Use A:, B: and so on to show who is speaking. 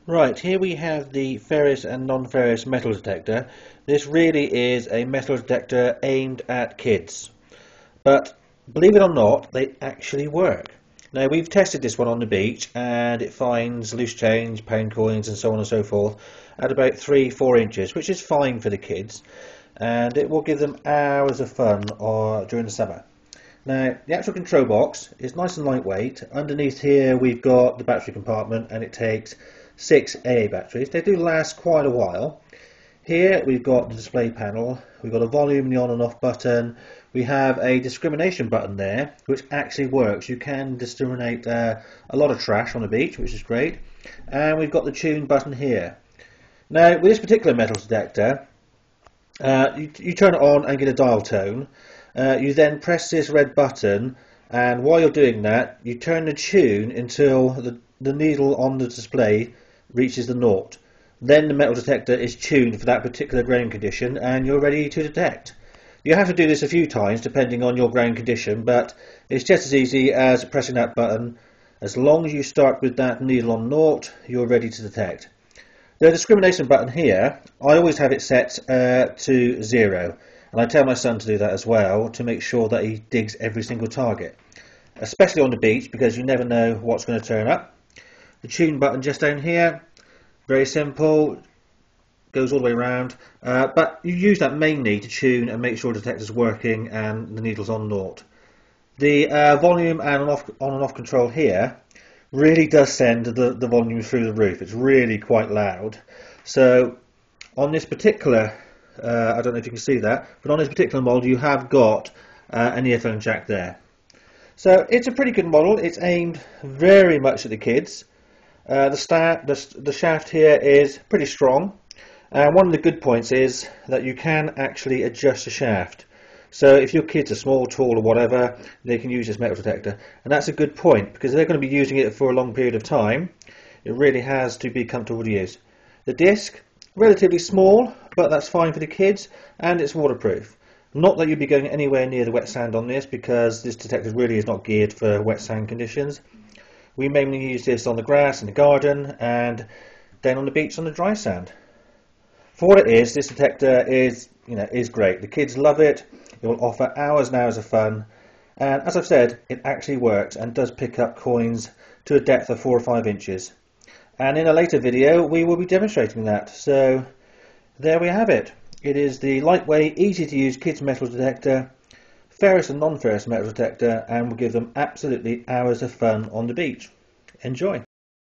A: Right, here we have the ferrous and non-ferrous metal detector. This really is a metal detector aimed at kids. But believe it or not, they actually work. Now, we've tested this one on the beach and it finds loose change, pound coins and so on and so forth at about 3-4 inches, which is fine for the kids. And it will give them hours of fun during the summer. Now, the actual control box is nice and lightweight. Underneath here we've got the battery compartment and it takes 6 AA batteries. They do last quite a while. Here we've got the display panel, we've got a volume, the on and off button, we have a discrimination button there which actually works. You can discriminate a lot of trash on the beach, which is great, and we've got the tune button here. Now with this particular metal detector, you turn it on and get a dial tone. You then press this red button, and while you're doing that you turn the tune until the needle on the display reaches the naught. Then the metal detector is tuned for that particular ground condition and you're ready to detect. You have to do this a few times depending on your ground condition, but it's just as easy as pressing that button. As long as you start with that needle on naught, you're ready to detect. The discrimination button here, I always have it set to 0, and I tell my son to do that as well to make sure that he digs every single target, especially on the beach because you never know what's going to turn up. The tune button just down here, very simple, goes all the way around, but you use that mainly to tune and make sure the detector's working and the needle's on naught. The volume and on and off control here really does send the volume through the roof. It's really quite loud. So on this particular, I don't know if you can see that, but on this particular model you have got an earphone jack there. So it's a pretty good model. It's aimed very much at the kids. The shaft here is pretty strong, and one of the good points is that you can actually adjust the shaft. So if your kids are small, tall or whatever, they can use this metal detector, and that's a good point because they're going to be using it for a long period of time. It really has to be comfortable to use. The disc, relatively small, but that's fine for the kids, and it's waterproof. Not that you'd be going anywhere near the wet sand on this because this detector really is not geared for wet sand conditions. We mainly use this on the grass in the garden and down on the beach on the dry sand. For what it is, this detector is great. The kids love it. It will offer hours and hours of fun, and as I've said, it actually works and does pick up coins to a depth of 4 or 5 inches. And in a later video we will be demonstrating that. So there we have it. It is the lightweight, easy to use kids metal detector, ferrous and non-ferrous metal detector, and will give them absolutely hours of fun on the beach. Enjoy!